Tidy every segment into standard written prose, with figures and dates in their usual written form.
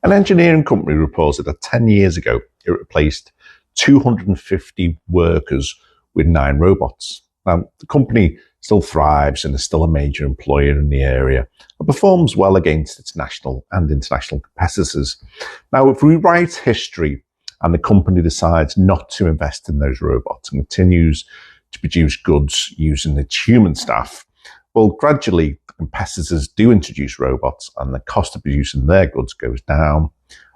An engineering company reported that 10 years ago, it replaced 250 workers with 9 robots. Now, the company still thrives and is still a major employer in the area and performs well against its national and international competitors. Now, if we write history and the company decides not to invest in those robots and continues to produce goods using its human staff, well, gradually the competitors do introduce robots and the cost of producing their goods goes down.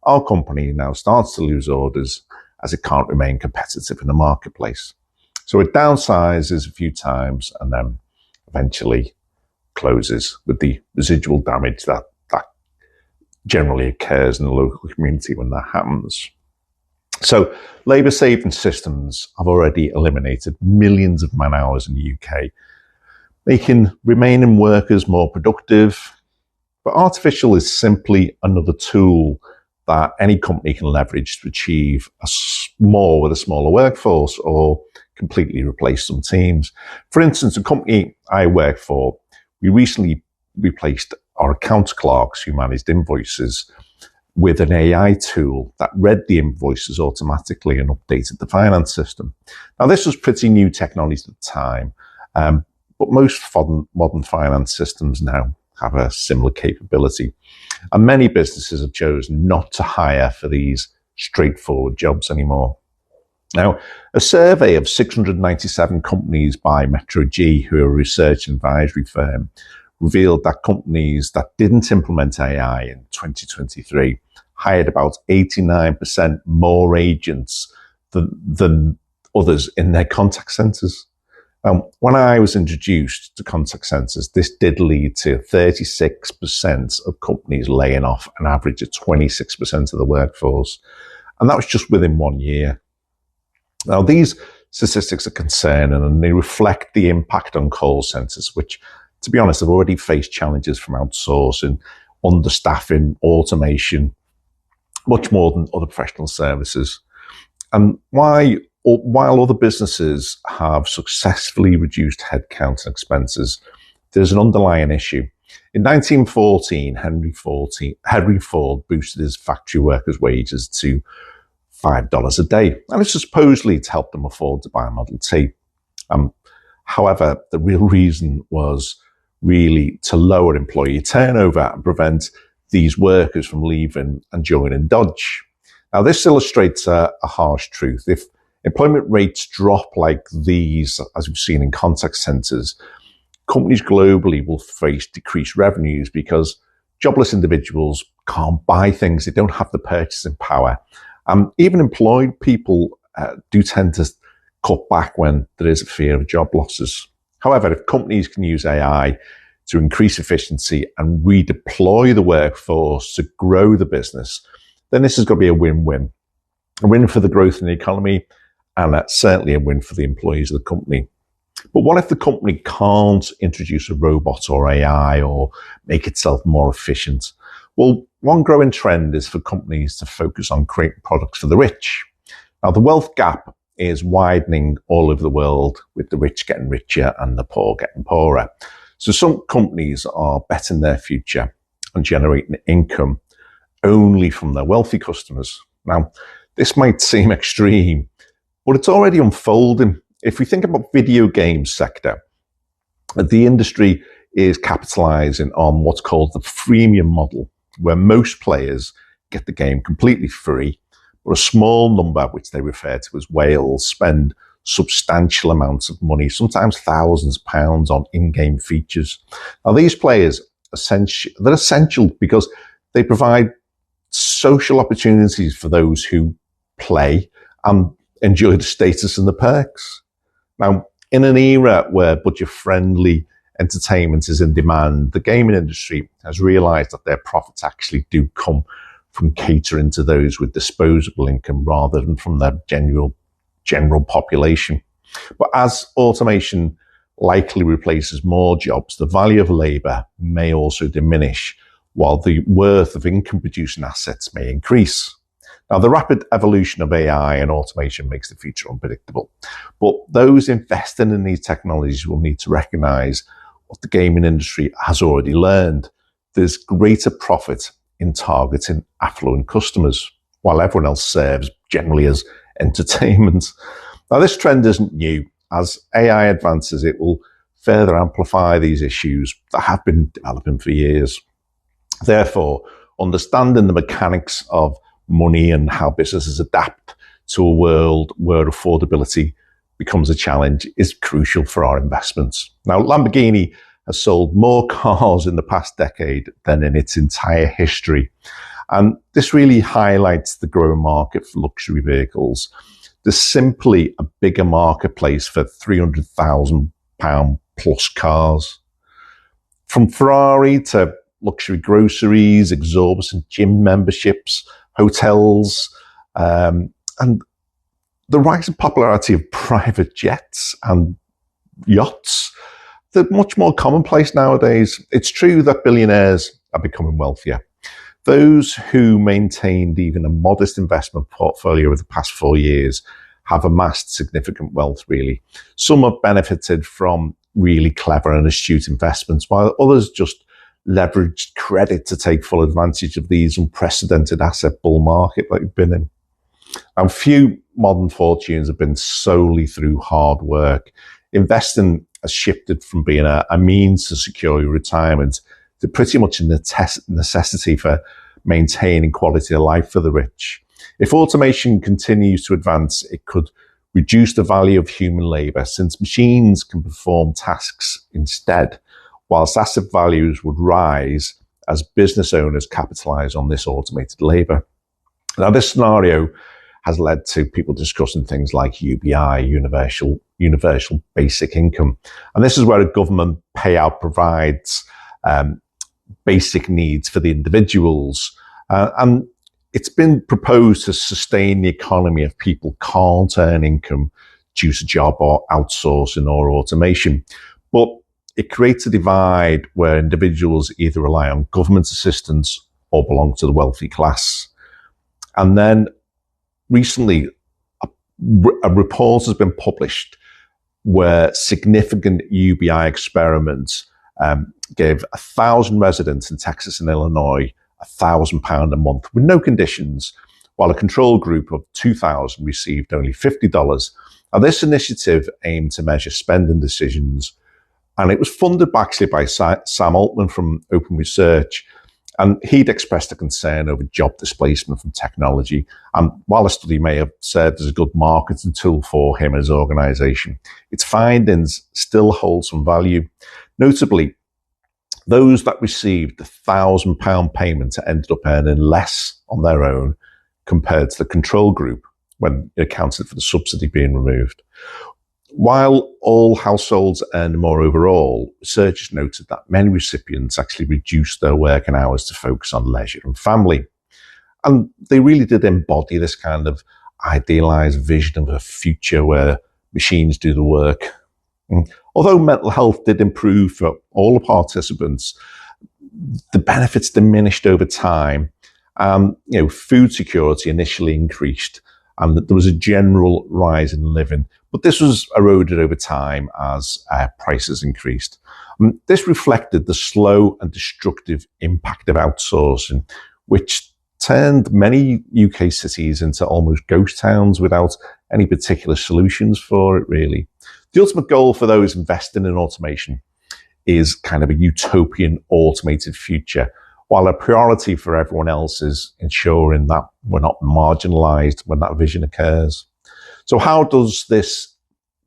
Our company now starts to lose orders as it can't remain competitive in the marketplace. So it downsizes a few times and then eventually closes with the residual damage that generally occurs in the local community when that happens. So labour saving systems have already eliminated millions of man hours in the UK, making remaining workers more productive. But artificial is simply another tool that any company can leverage to achieve more with a smaller workforce or completely replace some teams. For instance, a company I work for, we recently replaced our accounts clerks who managed invoices with an AI tool that read the invoices automatically and updated the finance system. Now, this was pretty new technology at the time, but most modern finance systems now have a similar capability. And many businesses have chosen not to hire for these straightforward jobs anymore. Now, a survey of 697 companies by Metro-G, who are a research and advisory firm, revealed that companies that didn't implement AI in 2023 hired about 89% more agents than others in their contact centres. When I was introduced to contact centres, this did lead to 36% of companies laying off an average of 26% of the workforce. And that was just within 1 year. Now, these statistics are concerning and they reflect the impact on call centres, which, to be honest, have already faced challenges from outsourcing, understaffing, automation, much more than other professional services. And while other businesses have successfully reduced headcount and expenses, there's an underlying issue. In 1914, Henry Ford boosted his factory workers' wages to $5 a day, and this was supposedly to help them afford to buy a Model T. However, the real reason was really to lower employee turnover and prevent these workers from leaving and joining Dodge. Now, this illustrates a harsh truth. If employment rates drop like these, as we've seen in contact centres, companies globally will face decreased revenues because jobless individuals can't buy things. They don't have the purchasing power. Even employed people do tend to cut back when there is a fear of job losses. However, if companies can use AI to increase efficiency and redeploy the workforce to grow the business, then this is going to be a win-win. A win for the growth in the economy, and that's certainly a win for the employees of the company. But what if the company can't introduce a robot or AI or make itself more efficient? Well, one growing trend is for companies to focus on creating products for the rich. Now, the wealth gap is widening all over the world, with the rich getting richer and the poor getting poorer. So some companies are betting their future on generating income only from their wealthy customers. Now, this might seem extreme, but it's already unfolding. If we think about video game sector, the industry is capitalizing on what's called the freemium model, where most players get the game completely free, but a small number, which they refer to as whales, spend substantial amounts of money, sometimes thousands of pounds, on in-game features. Now, these players, they're essential because they provide social opportunities for those who play and enjoy the status and the perks. Now, in an era where budget-friendly entertainment is in demand, the gaming industry has realized that their profits actually do come from catering to those with disposable income rather than from their general population. But as automation likely replaces more jobs, the value of labour may also diminish, while the worth of income-producing assets may increase. Now, the rapid evolution of AI and automation makes the future unpredictable, but those investing in these technologies will need to recognise what the gaming industry has already learned. There's greater profit in targeting affluent customers, while everyone else serves generally as entertainment. Now, this trend isn't new. As AI advances, it will further amplify these issues that have been developing for years. Therefore, understanding the mechanics of money and how businesses adapt to a world where affordability becomes a challenge is crucial for our investments. Now, Lamborghini has sold more cars in the past decade than in its entire history. And this really highlights the growing market for luxury vehicles. There's simply a bigger marketplace for £300,000 plus cars. From Ferrari to luxury groceries, exorbitant gym memberships, hotels, and the rise in popularity of private jets and yachts, they're much more commonplace nowadays. It's true that billionaires are becoming wealthier. Those who maintained even a modest investment portfolio over the past 4 years have amassed significant wealth, really. Some have benefited from really clever and astute investments, while others just leveraged credit to take full advantage of these unprecedented asset bull market that we've been in. And few modern fortunes have been solely through hard work. Investing has shifted from being a means to secure your retirement to pretty much a necessity for maintaining quality of life for the rich. If automation continues to advance, it could reduce the value of human labour, since machines can perform tasks instead, whilst asset values would rise as business owners capitalise on this automated labour. Now, this scenario has led to people discussing things like UBI, universal basic income. And this is where a government payout provides basic needs for the individuals. And it's been proposed to sustain the economy if people can't earn income due to job or outsourcing or automation. But it creates a divide where individuals either rely on government assistance or belong to the wealthy class. And then recently, a report has been published where significant UBI experiments gave 1,000 residents in Texas and Illinois £1,000 a month with no conditions, while a control group of 2,000 received only $50. Now, this initiative aimed to measure spending decisions, and it was funded actually by Sam Altman from Open Research. And he'd expressed a concern over job displacement from technology. And while the study may have served as a good marketing tool for him and his organisation, its findings still hold some value. Notably, those that received the £1,000 payment ended up earning less on their own compared to the control group when it accounted for the subsidy being removed. While all households earn more overall, researchers noted that many recipients actually reduced their working hours to focus on leisure and family. And they really did embody this kind of idealized vision of a future where machines do the work. And although mental health did improve for all the participants, the benefits diminished over time. Food security initially increased, and there was a general rise in living. But this was eroded over time as prices increased. This reflected the slow and destructive impact of outsourcing, which turned many UK cities into almost ghost towns without any particular solutions for it, really. The ultimate goal for those investing in automation is kind of a utopian automated future, while a priority for everyone else is ensuring that we're not marginalised when that vision occurs. So how does this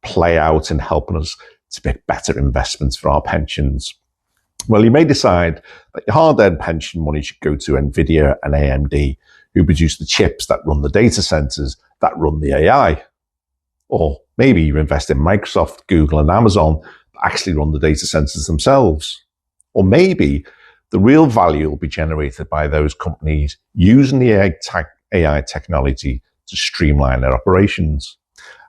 play out in helping us to make better investments for our pensions? Well, you may decide that your hard-earned pension money should go to NVIDIA and AMD, who produce the chips that run the data centers that run the AI. Or maybe you invest in Microsoft, Google, and Amazon that actually run the data centers themselves. Or maybe the real value will be generated by those companies using the AI technology to streamline their operations.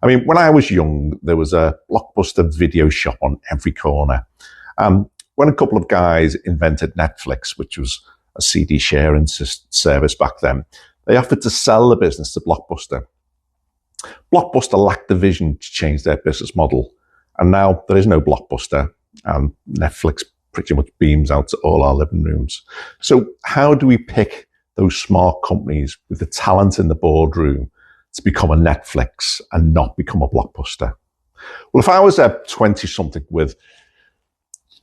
I mean, when I was young, there was a Blockbuster video shop on every corner. When a couple of guys invented Netflix, which was a CD sharing service back then, they offered to sell the business to Blockbuster. Blockbuster lacked the vision to change their business model. And now there is no Blockbuster, and Netflix pretty much beams out to all our living rooms. So how do we pick those smart companies with the talent in the boardroom to become a Netflix and not become a Blockbuster? Well, if I was a 20-something with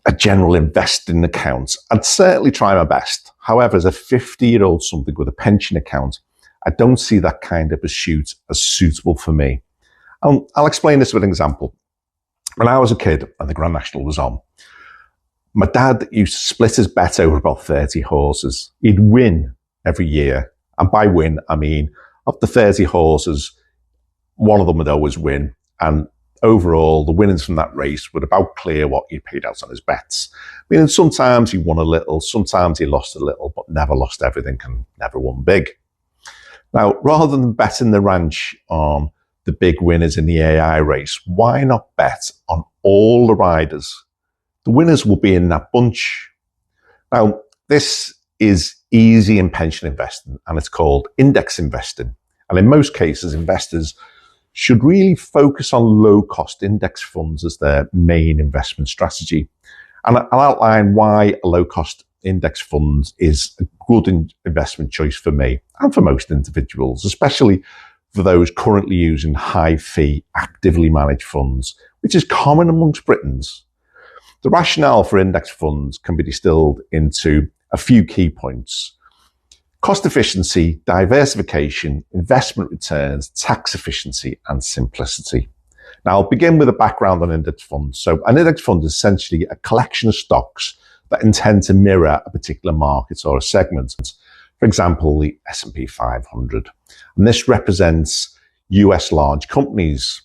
a general investing account, I'd certainly try my best. However, as a 50-year-old something with a pension account, I don't see that kind of pursuit as suitable for me. I'll explain this with an example. When I was a kid and the Grand National was on, my dad used to split his bet over about 30 horses. He'd win every year. And by win, I mean, of the 30 horses, one of them would always win. And overall, the winnings from that race would about clear what he paid out on his bets. Meaning sometimes he won a little, sometimes he lost a little, but never lost everything and never won big. Now, rather than betting the ranch on the big winners in the AI race, why not bet on all the riders? The winners will be in that bunch. Now, this is easy in pension investing, and it's called index investing. And in most cases, investors should really focus on low-cost index funds as their main investment strategy. And I'll outline why a low-cost index fund is a good investment choice for me and for most individuals, especially for those currently using high-fee, actively managed funds, which is common amongst Britons. The rationale for index funds can be distilled into a few key points: cost efficiency, diversification, investment returns, tax efficiency, and simplicity. Now, I'll begin with a background on index funds. So an index fund is essentially a collection of stocks that intend to mirror a particular market or a segment. For example, the S&P 500. And this represents US large companies.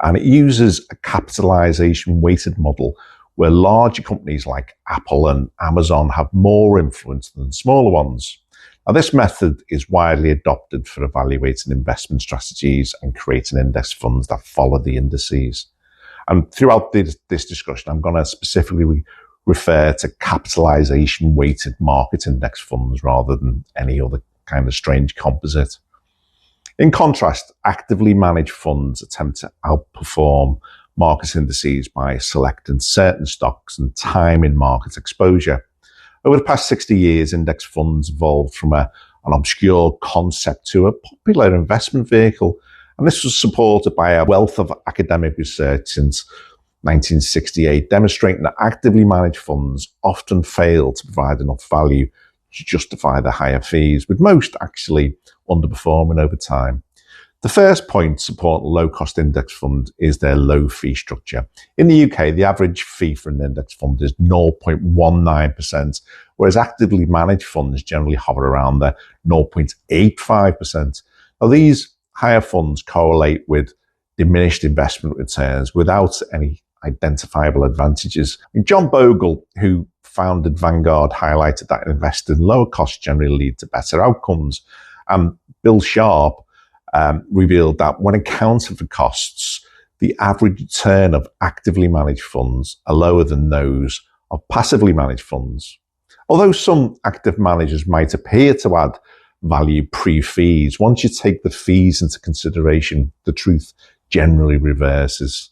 And it uses a capitalization weighted model where larger companies like Apple and Amazon have more influence than smaller ones. Now, this method is widely adopted for evaluating investment strategies and creating index funds that follow the indices. And throughout this discussion, I'm going to specifically refer to capitalization weighted market index funds rather than any other kind of strange composite. In contrast, actively managed funds attempt to outperform market indices by selecting certain stocks and timing market exposure. Over the past 60 years, index funds evolved from an obscure concept to a popular investment vehicle. And this was supported by a wealth of academic research since 1968, demonstrating that actively managed funds often fail to provide enough value to justify the higher fees, with most actually underperforming over time. The first point supporting a low-cost index fund is their low fee structure. In the UK, the average fee for an index fund is 0.19%, whereas actively managed funds generally hover around the 0.85%. Now, these higher funds correlate with diminished investment returns without any identifiable advantages. John Bogle, who founded Vanguard, highlighted that investing in lower costs generally lead to better outcomes. Bill Sharp revealed that when accounting for costs, the average return of actively managed funds are lower than those of passively managed funds. Although some active managers might appear to add value pre-fees, once you take the fees into consideration, the truth generally reverses.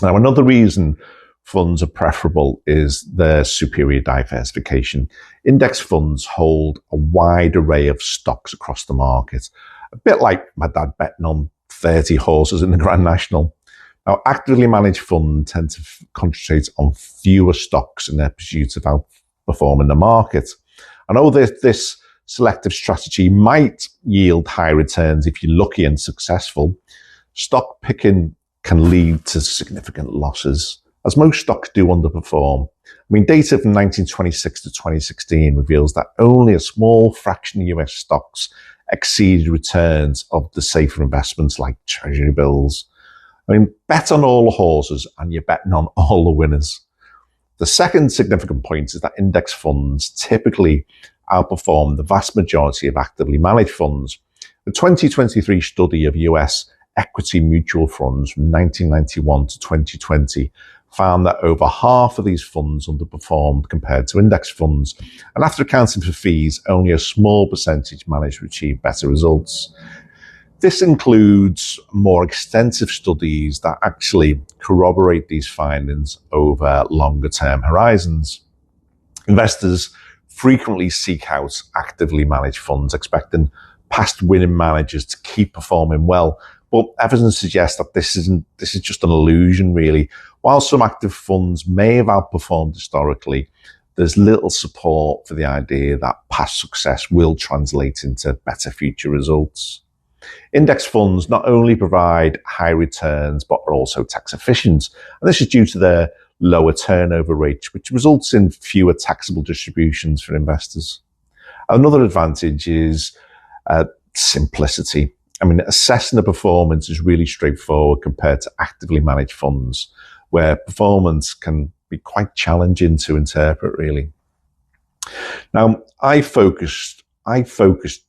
Now, another reason funds are preferable is their superior diversification. Index funds hold a wide array of stocks across the market, a bit like my dad betting on 30 horses in the Grand National. Now, actively managed funds tend to concentrate on fewer stocks in their pursuit of outperforming the market. And although this selective strategy might yield high returns if you're lucky and successful, stock picking can lead to significant losses, as most stocks do underperform. Data from 1926 to 2016 reveals that only a small fraction of US stocks exceeded returns of the safer investments like treasury bills. Bet on all the horses and you're betting on all the winners. The second significant point is that index funds typically outperform the vast majority of actively managed funds. The 2023 study of US equity mutual funds from 1991 to 2020 found that over half of these funds underperformed compared to index funds. And after accounting for fees, only a small percentage managed to achieve better results. this includes more extensive studies that actually corroborate these findings over longer term horizons. Investors frequently seek out actively managed funds, expecting past winning managers to keep performing well. But evidence suggests that this is just an illusion, really. While some active funds may have outperformed historically, there's little support for the idea that past success will translate into better future results. Index funds not only provide high returns, but are also tax efficient. And this is due to their lower turnover rate, which results in fewer taxable distributions for investors. Another advantage is simplicity. I mean, assessing the performance is really straightforward compared to actively managed funds, where performance can be quite challenging to interpret, really. Now, I focused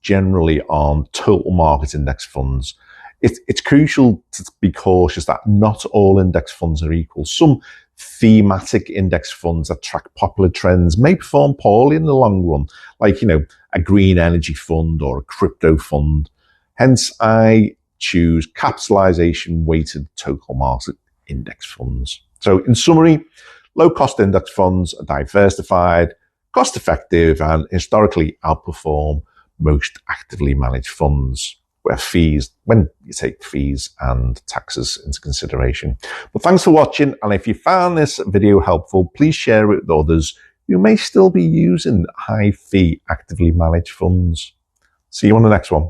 generally on total market index funds. It's crucial to be cautious that not all index funds are equal. Some thematic index funds that track popular trends may perform poorly in the long run, like, a green energy fund or a crypto fund. Hence, I choose capitalization weighted total market index funds. So in summary, low-cost index funds are diversified, cost-effective, and historically outperform most actively managed funds, when you take fees and taxes into consideration. But thanks for watching, and if you found this video helpful, please share it with others who may still be using high-fee actively managed funds. See you on the next one.